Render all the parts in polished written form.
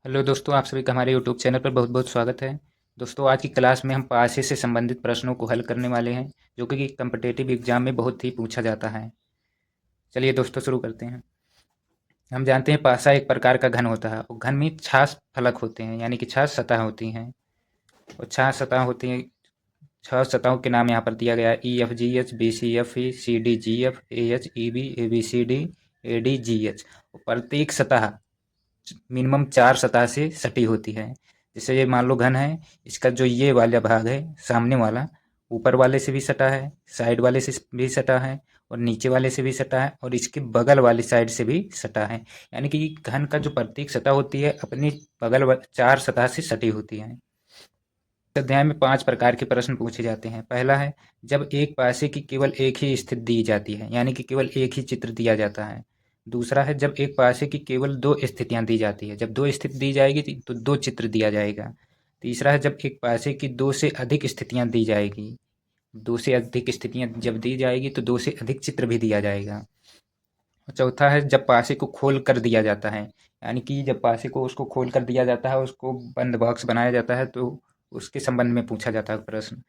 Hello दोस्तों, आप सभी का हमारे यूट्यूब चैनल पर बहुत बहुत स्वागत है। दोस्तों, आज की क्लास में हम पासे से संबंधित प्रश्नों को हल करने वाले हैं, जो कि कम्पिटिटिव एग्जाम में बहुत ही पूछा जाता है। चलिए दोस्तों, शुरू करते हैं। हम जानते हैं पासा एक प्रकार का घन होता है और घन में छह फलक होते हैं, यानी कि छह सतह होती हैं। और छह सतह होती हैं, छह सतहों के नाम यहाँ पर दिया गया है: E F G H, B C F E, C D G F, A H E B, A B C D, A D G H. प्रत्येक सतह मिनिमम 4 सतह से सटी होती है। जैसे ये मान लो घन है, इसका जो ये वाला भाग है सामने वाला, ऊपर वाले से भी सटा है, साइड वाले से भी सटा है, और नीचे वाले से भी सटा है, और इसके बगल वाली साइड से भी सटा है। यानी कि घन का जो प्रत्येक सतह होती है अपनी बगल 4 सतह से सटी होती है। इस अध्याय में 5 प्रकार के प्रश्न पूछे जाते हैं। पहला है, जब एक पासे की केवल एक ही स्थिति दी जाती है, यानी कि केवल एक ही चित्र दिया जाता है। दूसरा है, जब एक पासे की केवल 2 स्थितियां दी जाती है, जब 2 स्थिति दी जाएगी तो 2 चित्र दिया जाएगा। तीसरा है, जब एक पासे की 2 से अधिक स्थितियां दी जाएगी, 2 से अधिक स्थितियां जब दी जाएगी तो 2 से अधिक चित्र भी दिया जाएगा। और चौथा है, जब पासे को खोल कर दिया जाता है, यानी कि जब पासे को उसको खोल कर दिया जाता है, उसको बंद बॉक्स बनाया जाता है, तो उसके संबंध में पूछा जाता है प्रश्न।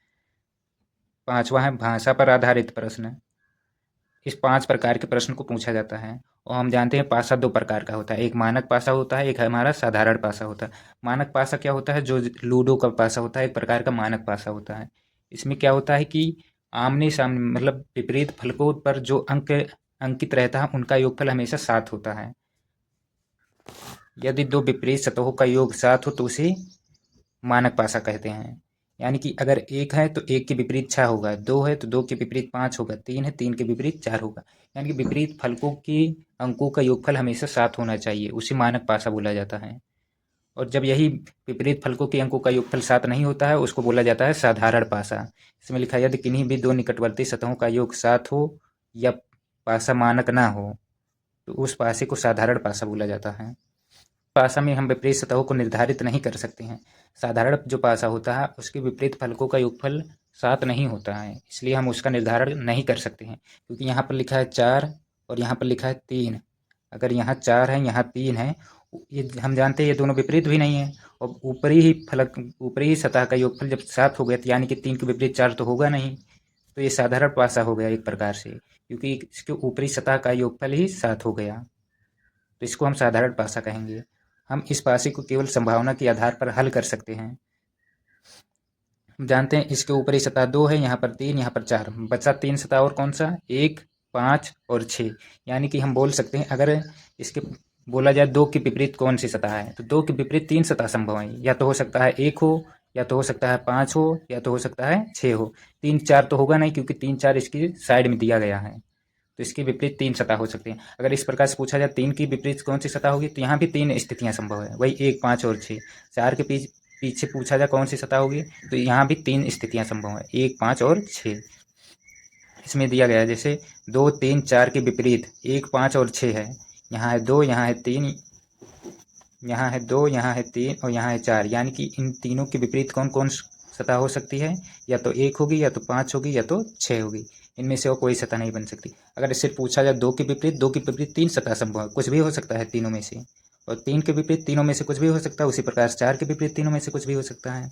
पांचवा है, भाषा पर आधारित प्रश्न। इस 5 प्रकार के प्रश्न को पूछा जाता है। और हम जानते हैं पासा 2 प्रकार का होता है, एक मानक पासा होता है, एक हमारा साधारण पासा होता है। मानक पासा क्या होता है? जो लूडो का पासा होता है, एक प्रकार का मानक पासा होता है। इसमें क्या होता है कि आमने सामने मतलब विपरीत फलकों पर जो अंक अंकित रहता है उनका योगफल हमेशा 7 होता है। यदि 2 विपरीत सतहों का योग 7 हो तो उसे मानक पासा कहते हैं। यानी कि अगर 1 है तो 1 के विपरीत 6 होगा, 2 है तो 2 के विपरीत 5 होगा, 3 है 3 के विपरीत 4 होगा। यानी कि विपरीत फलकों के अंकों का योगफल हमेशा 7 होना चाहिए, उसे मानक पासा बोला जाता है। और जब यही विपरीत फलकों के अंकों का योगफल 7 नहीं होता है, उसको बोला जाता है साधारण पासा। इसमें लिखा है, यदि किन्हीं भी 2 निकटवर्ती सतहों का योग 7 हो या पासा मानक ना हो तो उस पासे को साधारण पासा बोला जाता है। पासा में हम विपरीत सतहों को निर्धारित नहीं कर सकते हैं। साधारण जो पासा होता है उसके विपरीत फलकों का योगफल 7 नहीं होता है, इसलिए हम उसका निर्धारण नहीं कर सकते हैं। क्योंकि यहाँ पर लिखा है 4 और यहाँ पर लिखा है 3। अगर यहाँ 4 है, यहाँ 3 है, ये हम जानते हैं ये दोनों विपरीत भी नहीं है। और ऊपरी ही सतह का योगफल जब 7 हो गया तो यानी कि 3 के विपरीत 4 तो होगा नहीं। तो ये साधारण पासा हो गया एक प्रकार से, क्योंकि इसके ऊपरी सतह का योगफल ही 7 हो गया, तो इसको हम साधारण पासा कहेंगे। हम इस पासे को केवल संभावना के आधार पर हल कर सकते हैं। हम जानते हैं इसके ऊपरी सतह 2 है, यहाँ पर 3, यहाँ पर 4, बचा 3 सतह और कौन सा? 1, 5 और 6। यानी कि हम बोल सकते हैं, अगर इसके बोला जाए 2 के विपरीत कौन सी सतह है, तो 2 के विपरीत 3 सतह संभव है। या तो हो सकता है 1 हो, या तो हो सकता है 5 हो, या तो हो सकता है 6 हो। 3, 4 तो होगा नहीं, क्योंकि 3, 4 इसकी साइड में दिया गया है, तो इसके विपरीत 3 सतह हो सकती हैं। अगर इस प्रकार से पूछा जाए 3 की विपरीत कौन सी सतह होगी, तो यहाँ भी 3 स्थितियां संभव है, वही 1, 5 और 6। 4 के पीछे पूछा जाए कौन सी सतह होगी, तो यहाँ भी 3 स्थितियां संभव है, 1, 5 और 6। इसमें दिया गया है जैसे 2, 3, 4 के विपरीत 1, 5 और 6 है। यहाँ है 2, यहाँ है 3, यहाँ है 2, यहाँ है 3 और यहाँ है 4। यानी कि इन तीनों के विपरीत कौन कौन सतह हो सकती है? या तो 1 होगी, या तो 5 होगी, या तो 6 होगी। इनमें से और कोई सतह नहीं बन सकती। अगर इससे पूछा जाए 2 के विपरीत 3 सतह संभव है, कुछ भी हो सकता है तीनों में से। और 3 के विपरीत तीनों में से कुछ भी हो सकता है, उसी प्रकार 4 के विपरीत तीनों में से कुछ भी हो सकता है।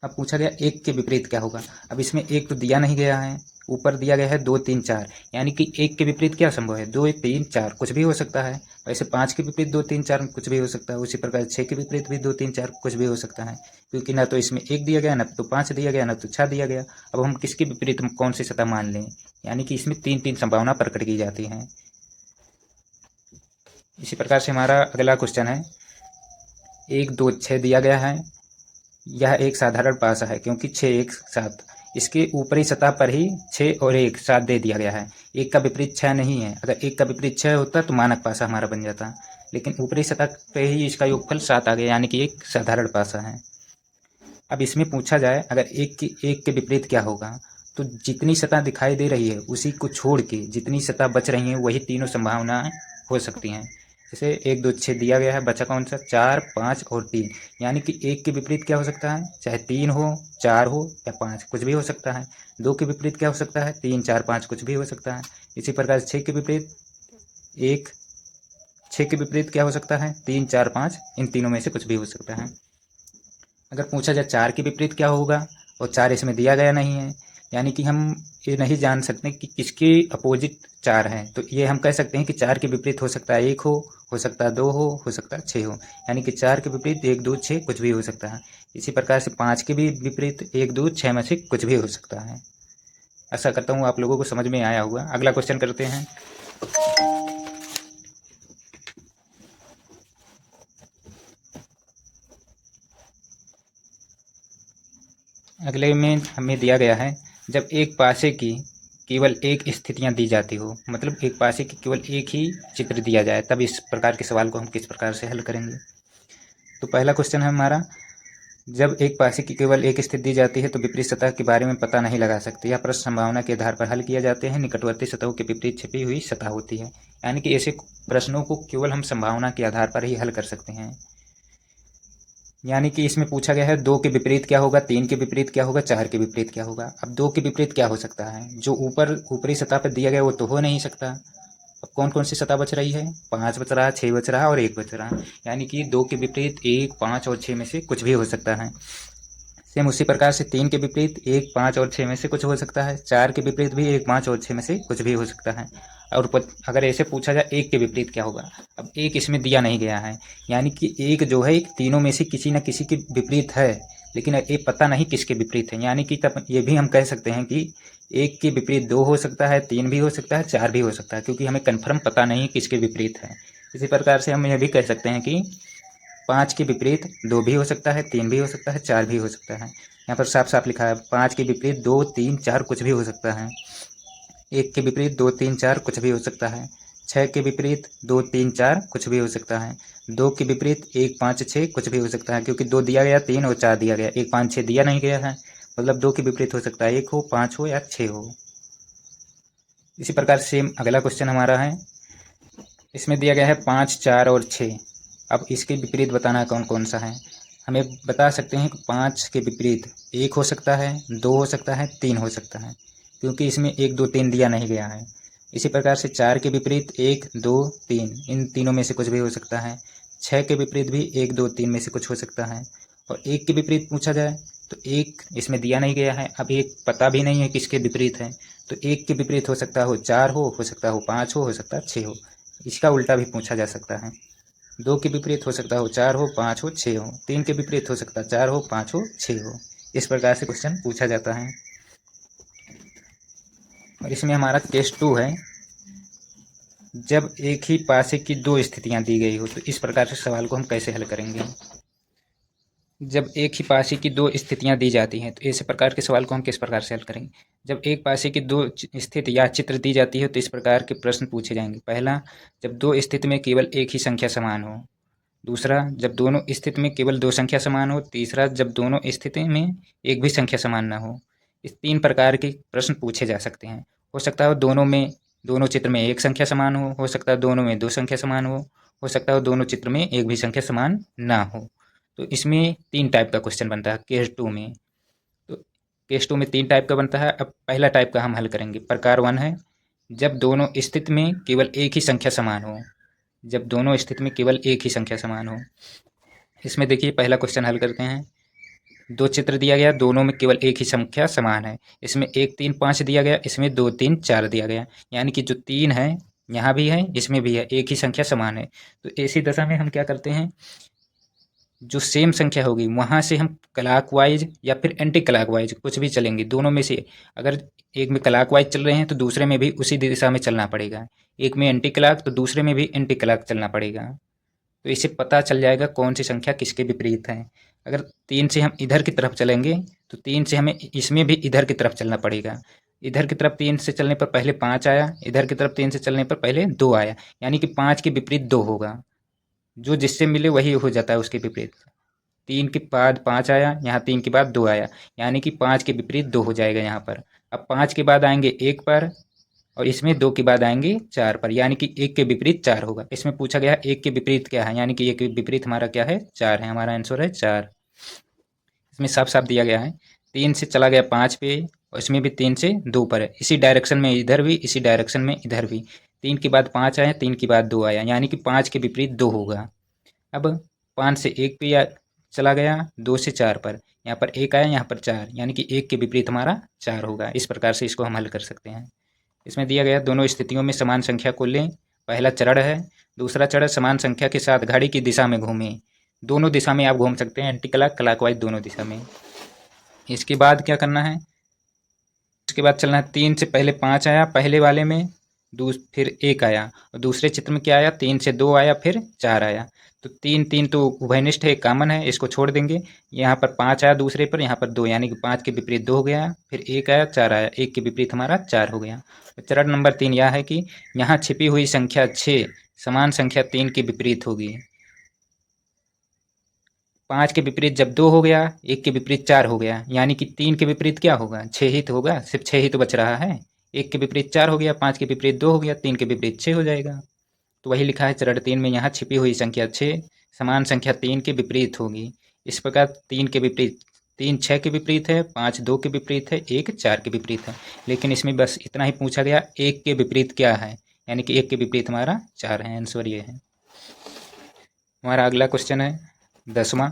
अब पूछा गया 1 के विपरीत क्या होगा। अब इसमें 1 तो दिया नहीं गया है, ऊपर दिया गया है 2, 3, 4। यानी कि 1 के विपरीत क्या संभव है? 2, 3, 4 कुछ भी हो सकता है। वैसे 5 के विपरीत 2, 3, 4 कुछ भी हो सकता है। उसी प्रकार 6 के विपरीत भी 2, 3, 4 कुछ भी हो सकता है, क्योंकि ना तो इसमें 1 दिया गया, ना तो 5 दिया गया, ना तो 6 दिया गया। अब हम किसके विपरीत कौन सी सतह मान लें? यानी कि इसमें 3 संभावना प्रकट की जाती हैं। इसी प्रकार से हमारा अगला क्वेश्चन है, 1, 2, 6 दिया गया है। यह एक साधारण पासा है, क्योंकि 6, 1, 7 इसके ऊपरी सतह पर ही 6 और 1, 7 दे दिया गया है। 1 का विपरीत 6 नहीं है। अगर 1 का विपरीत 6 होता तो मानक पासा हमारा बन जाता, लेकिन ऊपरी सतह पे ही इसका योगफल 7 आ गया, यानी कि एक साधारण पासा है। अब इसमें पूछा जाए, अगर 1 के विपरीत क्या होगा, तो जितनी सतह दिखाई दे रही है उसी को छोड़ के जितनी सतह बच रही हैं वही तीनों संभावनाएं हो सकती हैं। जैसे 1, 2, 6 दिया गया है, बचा कौन सा? 4, 5 और 3। यानी कि 1 के विपरीत क्या हो सकता है? चाहे 3 हो, 4 हो या 5, कुछ भी हो सकता है। 2 के विपरीत क्या हो सकता है? 3, 4, 5 कुछ भी हो सकता है। इसी प्रकार 6 के विपरीत 1, 6 के विपरीत क्या हो सकता है? 3, 4, 5, इन तीनों में से कुछ भी हो सकता है। अगर पूछा जाए 4 के विपरीत क्या होगा, और 4 इसमें दिया गया नहीं है, यानी कि हम ये नहीं जान सकते कि किसके अपोजिट 4 है। तो ये हम कह सकते हैं कि 4 के विपरीत हो सकता है 1 हो सकता है 2 हो सकता है 6 हो, यानी कि 4 के विपरीत 1, 2, 6 कुछ भी हो सकता है। इसी प्रकार से 5 के भी विपरीत 1, 2, 6 में से कुछ भी हो सकता है। आशा करता हूँ आप लोगों को समझ में आया होगा। अगला क्वेश्चन करते हैं। अगले में हमें दिया गया है, जब एक पासे की केवल एक स्थितियां दी जाती हो, मतलब एक पासे की केवल एक ही चित्र दिया जाए, तब इस प्रकार के सवाल को हम किस प्रकार से हल करेंगे। तो पहला क्वेश्चन है हमारा, जब एक पासे की केवल एक स्थिति दी जाती है तो विपरीत सतह के बारे में पता नहीं लगा सकते। यह प्रश्न संभावना के आधार पर हल किया जाते हैं। निकटवर्ती सतहों के विपरीत छिपी हुई सतह होती है। यानी कि ऐसे प्रश्नों को केवल हम संभावना के आधार पर ही हल कर सकते हैं। यानी कि इसमें पूछा गया है 2 के विपरीत क्या होगा, 3 के विपरीत क्या होगा, 4 के विपरीत क्या होगा। अब 2 के विपरीत क्या हो सकता है? जो ऊपरी सतह पर दिया गया वो तो हो नहीं सकता। अब कौन कौन सी सतह बच रही है? 5 बच रहा, 6 बच रहा और 1 बच रहा। यानी कि 2 के विपरीत 1, 5 और 6 में से कुछ भी हो सकता है। सेम उसी प्रकार से 3 के विपरीत 1, 5 और 6 में से कुछ हो सकता है। 4 के विपरीत भी 1, 5 और 6 में से कुछ भी हो सकता है। और अगर ऐसे पूछा जाए 1 के विपरीत क्या होगा, अब 1 इसमें दिया नहीं गया है, यानी कि 1 जो है तीनों में से किसी न किसी के विपरीत है, लेकिन ये पता नहीं किसके विपरीत है। यानी कि तब ये भी हम कह सकते हैं कि 1 के विपरीत 2 हो सकता है, 3 भी हो सकता है, 4 भी हो सकता है, क्योंकि हमें कन्फर्म पता नहीं किसके विपरीत है। इसी प्रकार से हम यह भी कह सकते हैं कि 5 के विपरीत 2 भी हो सकता है, 3 भी हो सकता है, 4 भी हो सकता है। यहाँ पर साफ साफ लिखा है 5 के विपरीत 2, 3, 4 कुछ भी हो सकता है। 1 के विपरीत 2, 3, 4 कुछ भी हो सकता है। 6 के विपरीत 2, 3, 4 कुछ भी हो सकता है। 2 के विपरीत 1, 5, 6 कुछ भी हो सकता है, क्योंकि 2 दिया गया, 3 और 4 दिया गया, 1, 5, 6 दिया नहीं गया है। मतलब 2 के विपरीत हो सकता है 1 हो, 5 हो या 6 हो। इसी प्रकार सेम अगला क्वेश्चन हमारा है, इसमें दिया गया है 5, 4 और 6। अब इसके विपरीत बताना कौन कौन सा है। हमें बता सकते हैं कि 5 के विपरीत 1 हो सकता है, 2 हो सकता है, 3 हो सकता है, क्योंकि इसमें 1, 2, 3 दिया नहीं गया है। इसी प्रकार से 4 के विपरीत 1, 2, 3, इन तीनों में से कुछ भी हो सकता है। 6 के विपरीत भी 1, 2, 3 में से कुछ हो सकता है। और 1 के विपरीत पूछा जाए तो 1 इसमें दिया नहीं गया है, अब 1 पता भी नहीं है किसके विपरीत है। तो 1 के विपरीत हो सकता हो 4 हो सकता हो 5 हो सकता है 6 हो। इसका उल्टा भी पूछा जा सकता है। 2 के विपरीत हो सकता हो 4 हो, 5 हो, 6 हो। 3 के विपरीत हो सकता है 4 हो, 5 हो, 6 हो। इस प्रकार से क्वेश्चन पूछा जाता है। और इसमें हमारा केस 2 है, जब एक ही पासे की 2 स्थितियां दी गई हो, तो इस प्रकार से सवाल को हम कैसे हल करेंगे। जब एक ही पासे की 2 स्थितियां दी जाती हैं तो ऐसे प्रकार के सवाल को हम किस प्रकार से हल करेंगे। जब एक पासे की 2 स्थिति या चित्र दी जाती है तो इस प्रकार के प्रश्न पूछे जाएंगे। पहला, जब 2 स्थिति में केवल एक ही संख्या समान हो। दूसरा, जब दोनों स्थिति में केवल 2 संख्या समान हो। तीसरा, जब दोनों स्थिति में एक भी संख्या समान न हो। इस 3 प्रकार के प्रश्न पूछे जा सकते हैं। हो सकता है दोनों चित्र में एक संख्या समान हो सकता है दोनों में 2 संख्या समान हो सकता है दोनों चित्र में एक भी संख्या समान ना हो। तो इसमें 3 टाइप का क्वेश्चन बनता है केस 2 में। तो केस 2 में 3 टाइप का बनता है। अब पहला टाइप का हम हल करेंगे। प्रकार 1 है, जब दोनों स्थिति में केवल एक ही संख्या समान हो। जब दोनों स्थिति में केवल एक ही संख्या समान हो। इसमें देखिए पहला क्वेश्चन हल करते हैं। 2 चित्र दिया गया, दोनों में केवल एक ही संख्या समान है। इसमें 1, 3, 5 दिया गया, इसमें 2, 3, 4 दिया गया। यानी कि जो 3 है यहाँ भी है, इसमें भी है, एक ही संख्या समान है। तो ऐसी दशा में हम क्या करते हैं, जो सेम संख्या होगी वहाँ से हम क्लॉकवाइज या फिर एंटी क्लॉकवाइज कुछ भी चलेंगे। दोनों में से अगर एक में क्लॉकवाइज चल रहे हैं तो दूसरे में भी उसी दिशा में चलना पड़ेगा। एक में एंटी क्लॉक तो दूसरे में भी एंटी क्लॉक चलना पड़ेगा। तो इससे पता चल जाएगा कौन सी संख्या किसके विपरीत है। अगर 3 से हम इधर की तरफ चलेंगे तो 3 से हमें इसमें भी इधर की तरफ चलना पड़ेगा। इधर की तरफ 3 से चलने पर पहले 5 आया, इधर की तरफ 3 से चलने पर पहले 2 आया, यानी कि 5 के विपरीत 2 होगा। जो जिससे मिले वही हो जाता है उसके विपरीत। 3 के बाद 5 आया, यहाँ 3 के बाद 2 आया, यानी कि 5 के विपरीत 2 हो जाएगा यहाँ पर। अब 5 के बाद आएंगे 1 पर और इसमें 2 के बाद आएंगे 4 पर, यानी कि 1 के विपरीत 4 होगा। इसमें पूछा गया 1 के विपरीत क्या है, यानी कि 1 के विपरीत हमारा क्या है, 4 है। हमारा आंसर है 4। इसमें साफ साफ दिया गया है 3 से चला गया 5 पे और इसमें भी 3 से 2 पर है। इसी डायरेक्शन में इधर भी, इसी डायरेक्शन में इधर भी। 3 के बाद 5 आया, 3 के बाद 2 आया, यानी कि 5 के विपरीत 2 होगा। अब 5 से 1 पे चला गया, 2 से 4 पर, यहाँ पर 1 आया, यहाँ पर 4, यानी कि 1 के विपरीत हमारा 4 होगा। इस प्रकार से इसको हम हल कर सकते हैं। इसमें दिया गया दोनों स्थितियों में समान संख्या को लें। पहला चरण है, दूसरा चरण समान संख्या के साथ घड़ी की दिशा में घूमें। दोनों दिशा में आप घूम सकते हैं, एंटी क्लॉक, क्लॉकवाइज, दोनों दिशा में। इसके बाद क्या करना है, उसके बाद चलना है 3 से पहले 5 आया पहले वाले में, फिर 1 आया, और दूसरे चित्र में क्या आया, 3 से 2 आया, फिर 4 आया। तो 3 3 तो उभयनिष्ठ है, कॉमन है, इसको छोड़ देंगे। यहाँ पर 5 आया दूसरे पर, यहाँ पर 2, यानी कि 5 के विपरीत 2 हो गया, फिर 1 आया, 4 आया, 1 के विपरीत हमारा 4 हो गया। तो चरण नंबर 3 यह है कि यहाँ छिपी हुई संख्या 6 समान संख्या 3 के विपरीत होगी। 5 के विपरीत जब 2 हो गया, 1 के विपरीत 4 हो गया, यानी कि 3 के विपरीत क्या होगा, 6 ही तो होगा, सिर्फ 6 ही तो बच रहा है। 1 के विपरीत 4 हो गया, 5 के विपरीत 2 हो गया, 3 के विपरीत 6 हो जाएगा। तो वही लिखा है चरण 3 में, यहाँ छिपी हुई संख्या 6 समान संख्या 3 के विपरीत होगी। इस प्रकार 3 के विपरीत, 3 6 के विपरीत है, 5 2 के विपरीत है, 1 4 के विपरीत है। लेकिन इसमें बस इतना ही पूछा गया, 1 के विपरीत क्या है, यानी कि 1 के विपरीत हमारा 4 है। आंसर ये है। हमारा अगला क्वेश्चन है 10वां।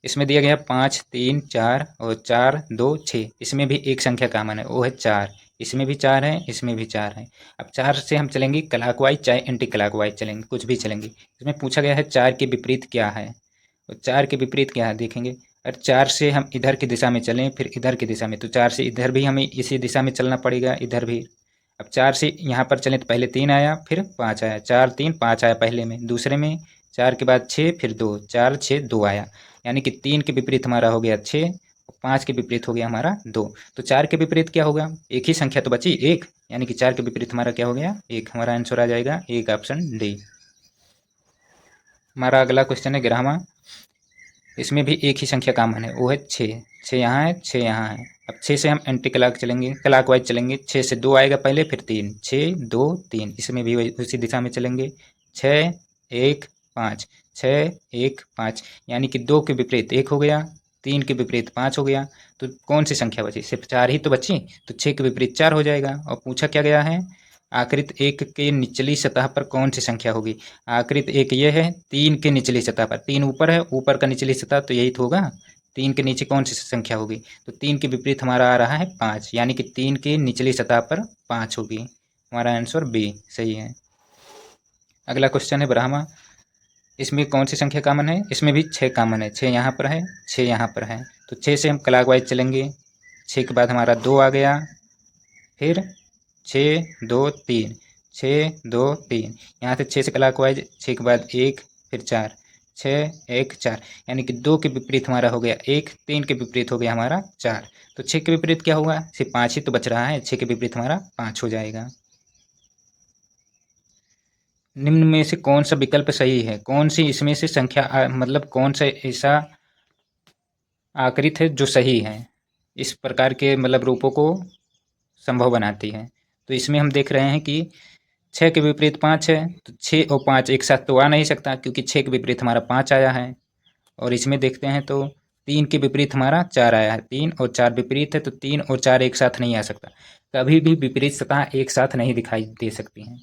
इसमें दिया गया 5 3 4 और 4 2 6। इसमें भी एक संख्या कॉमन है, वो है 4। इसमें भी 4 है, इसमें भी 4 है। अब 4 से हम चलेंगे क्लॉकवाइज चाहे एंटी क्लॉकवाइज चलेंगे, कुछ भी चलेंगे। इसमें पूछा गया है 4 के विपरीत क्या है, और 4 के विपरीत क्या है देखेंगे। अगर 4 से हम इधर की दिशा में चलें, फिर इधर की दिशा में, तो 4 से इधर भी हमें इसी दिशा में चलना पड़ेगा, इधर भी। अब 4 से यहाँ पर चलें तो पहले 3 आया, फिर 5 आया, 4 3 5 आया पहले में, दूसरे में 4 के बाद 6, फिर 2, 4 6 2 आया, यानी कि 3 के विपरीत हमारा हो गया 6, और 5 के विपरीत हो गया हमारा 2। तो 4 के विपरीत क्या होगा, एक ही संख्या तो बची 1, यानी कि 4 के विपरीत हमारा क्या हो गया 1। हमारा आंसर आ जाएगा 1, ऑप्शन डी। हमारा अगला क्वेश्चन है 11वां। इसमें भी एक ही संख्या कॉमन है, वो है 6। 6 यहाँ है, 6 यहाँ है। अब 6 से हम एंटी क्लॉक चलेंगे, क्लॉकवाइज चलेंगे। 6 से 2 आएगा पहले, फिर 3, 6 2 3, इसमें भी उसी दिशा में चलेंगे। 6 1 5, 6 1 5, यानी कि 2 के विपरीत 1 हो गया, 3 के विपरीत 5 हो गया। तो कौन सी संख्या बची, सिर्फ 4 ही तो बची, तो 6 के विपरीत 4 हो जाएगा। और पूछा क्या गया है, आकृत 1 के निचली सतह पर कौन सी संख्या होगी। आकृत 1 ये है, 3 के निचली सतह पर, 3 ऊपर है, ऊपर का निचली सतह तो यही तो होगा। 3 के नीचे कौन सी संख्या होगी, तो 3 के विपरीत हमारा आ रहा है 5, यानी कि 3 के निचली सतह पर 5 होगी। हमारा आंसर बी सही है। अगला क्वेश्चन है 12वां। इसमें कौन सी संख्या कॉमन है, इसमें भी 6 कॉमन है। 6 यहाँ पर है, 6 यहाँ पर है। तो 6 से हम क्लॉकवाइज चलेंगे। 6 के बाद हमारा 2 आ गया, फिर 6 2 3, 6 2 3, यहाँ से 6 से क्लॉकवाइज, 6 के बाद 1, फिर 4, 6 1 4, यानी कि 2 के विपरीत हमारा हो गया 1, 3 के विपरीत हो गया हमारा 4। तो 6 के विपरीत क्या होगा, सिर्फ 5 ही तो बच रहा है, 6 के विपरीत हमारा 5 हो जाएगा। निम्न में से कौन सा विकल्प सही है, कौन सी इसमें से संख्या मतलब कौन सा ऐसा आकृति है जो सही है, इस प्रकार के मतलब रूपों को संभव बनाती है। तो इसमें हम देख रहे हैं कि 6 के विपरीत 5 है, तो 6 और 5 एक साथ तो आ नहीं सकता, क्योंकि 6 के विपरीत हमारा 5 आया है। और इसमें देखते हैं तो 3 के विपरीत हमारा 4 आया है, 3 और 4 विपरीत है, तो 3 और 4 एक साथ नहीं आ सकता। कभी भी विपरीत सतह एक साथ नहीं दिखाई दे सकती हैं।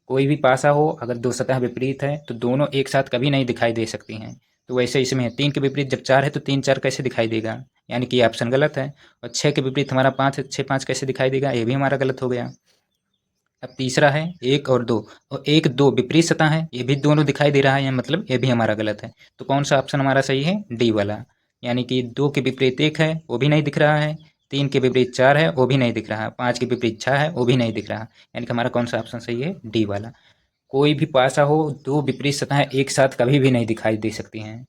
कोई भी पासा हो, अगर दो सतह विपरीत है तो दोनों एक साथ कभी नहीं दिखाई दे सकती हैं। तो वैसे इसमें 3 के विपरीत जब 4 है तो 3 4 कैसे दिखाई देगा, यानी कि ये ऑप्शन गलत है। और 6 के विपरीत हमारा 5 है, 6 5 कैसे दिखाई देगा, ये भी हमारा गलत हो गया। अब तीसरा है 1 और 2, और 1 2 विपरीत सतह है, ये भी दोनों दिखाई दे रहा है, मतलब ये भी हमारा गलत है। तो कौन सा ऑप्शन हमारा सही है, डी वाला, यानी कि 2 के विपरीत 1 है, वो भी नहीं दिख रहा है। 3 के विपरीत 4 है, वो भी नहीं दिख रहा। 5 के विपरीत 6 है, वो भी नहीं दिख रहा। यानी कि हमारा कौन सा ऑप्शन सही है, डी वाला। कोई भी पासा हो, दो विपरीत सतहें एक साथ कभी भी नहीं दिखाई दे सकती हैं।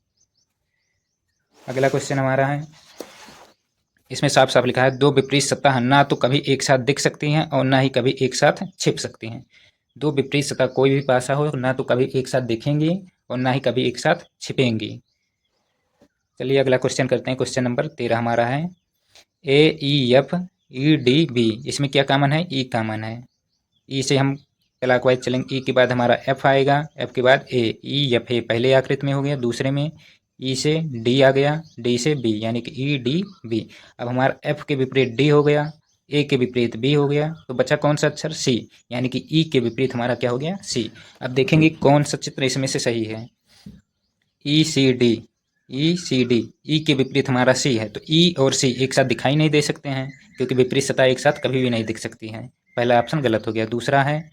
अगला क्वेश्चन हमारा है, इसमें साफ साफ लिखा है, दो विपरीत सतह ना तो कभी एक साथ दिख सकती हैं और ना ही कभी एक साथ छिप सकती हैं। दो विपरीत सतह कोई भी पासा हो, ना तो कभी एक साथ दिखेंगी और ना ही कभी एक साथ छिपेंगी। चलिए अगला क्वेश्चन करते हैं। क्वेश्चन नंबर 13 हमारा है, A E F E D B, इसमें क्या कॉमन है, ई कॉमन है। ई से हम क्लॉकवाइज चलेंगे, ई के बाद हमारा एफ आएगा, एफ के बाद ए, ई एफ ए पहले आकृति में हो गया, दूसरे में ई से डी आ गया, डी से बी, यानी कि ई डी बी। अब हमारा एफ के विपरीत डी हो गया, ए के विपरीत बी हो गया, तो बचा कौन सा अक्षर? सी, यानी कि ई के विपरीत हमारा क्या हो गया? सी। अब देखेंगे कौन सा चित्र इसमें से सही है। ई सी डी, ई सी डी, ई के विपरीत हमारा सी है, तो ई और सी एक साथ दिखाई नहीं दे सकते हैं, क्योंकि विपरीत सतह एक साथ कभी भी नहीं दिख सकती हैं। पहला ऑप्शन गलत हो गया। दूसरा है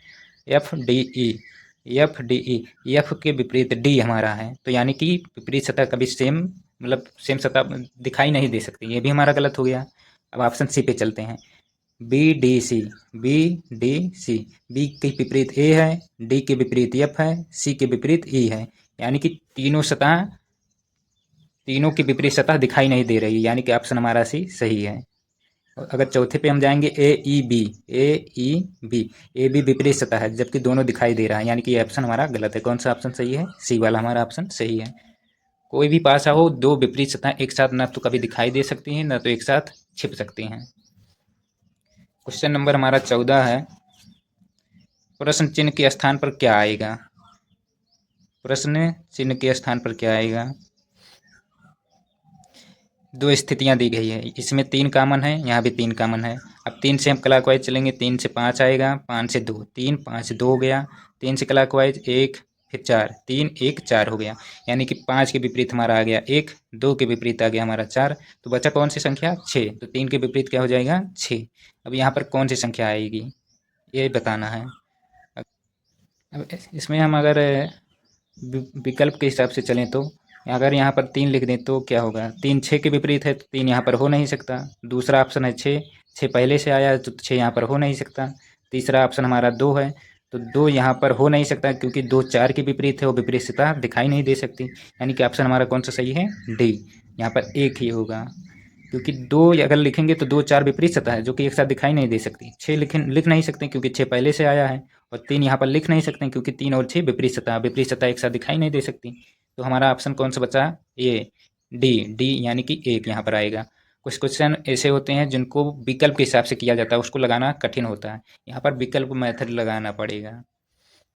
F D E, F D E, F के विपरीत डी हमारा है, तो यानी कि विपरीत सतह कभी सेम मतलब सेम सतह दिखाई नहीं दे सकती, ये भी हमारा गलत हो गया। अब ऑप्शन सी पे चलते हैं। B D C, B D C, B के विपरीत ए है, डी के विपरीत एफ है, सी के विपरीत ई है, यानी कि तीनों की विपरीत सतह दिखाई नहीं दे रही, यानी कि ऑप्शन हमारा सी सही है। अगर चौथे पे हम जाएंगे A E B, A E B, A B विपरीत सतह है जबकि दोनों दिखाई दे रहा है, यानी कि ये ऑप्शन हमारा गलत है। कौन सा ऑप्शन सही है? सी वाला हमारा ऑप्शन सही है। कोई भी पासा हो, दो विपरीत सतह एक साथ ना तो कभी दिखाई दे सकती हैं, ना तो एक साथ छिप सकती हैं। क्वेश्चन नंबर हमारा 14 है, प्रश्न चिन्ह के स्थान पर क्या आएगा? प्रश्न चिन्ह के स्थान पर क्या आएगा? दो स्थितियां दी गई है, इसमें 3 कॉमन है, यहाँ भी 3 कॉमन है। अब 3 से हम क्लॉकवाइज चलेंगे, 3 से 5 आएगा, 5 से 2, 3 5 2 हो गया, 3 से क्लॉकवाइज 1 फिर 4, 3 1 4 हो गया, यानी कि 5 के विपरीत हमारा आ गया 1, 2 के विपरीत आ गया हमारा 4, तो बचा कौन सी संख्या? 6, तो 3 के विपरीत क्या हो जाएगा? 6। अब यहाँ पर कौन सी संख्या आएगी ये बताना है। अब इसमें हम अगर विकल्प के हिसाब से चलें तो अगर यहाँ पर 3 लिख दें तो क्या होगा? 3 6 के विपरीत है, तो 3 यहाँ पर हो नहीं सकता। दूसरा ऑप्शन है 6, 6 पहले से आया है तो 6 यहाँ पर हो नहीं सकता। तीसरा ऑप्शन हमारा 2 है, तो 2 यहाँ पर हो नहीं सकता क्योंकि 2 4 के विपरीत है, वो विपरीत सतह दिखाई नहीं दे सकती, यानी कि ऑप्शन हमारा कौन सा सही है? डी, यहाँ पर एक ही होगा, क्योंकि 2 अगर लिखेंगे तो 2 4 विपरीत सतह है जो कि एक साथ दिखाई नहीं दे सकती। 6 लिख नहीं सकते क्योंकि 6 पहले से आया है, और 3 यहाँ पर लिख नहीं सकते क्योंकि 3 और 6 विपरीत सतह एक साथ दिखाई नहीं दे सकती। तो हमारा ऑप्शन कौन सा बचा? ये डी, डी यानी कि 1 यहाँ पर आएगा। कुछ क्वेश्चन ऐसे होते हैं जिनको विकल्प के हिसाब से किया जाता है, उसको लगाना कठिन होता है, यहाँ पर विकल्प मेथड लगाना पड़ेगा।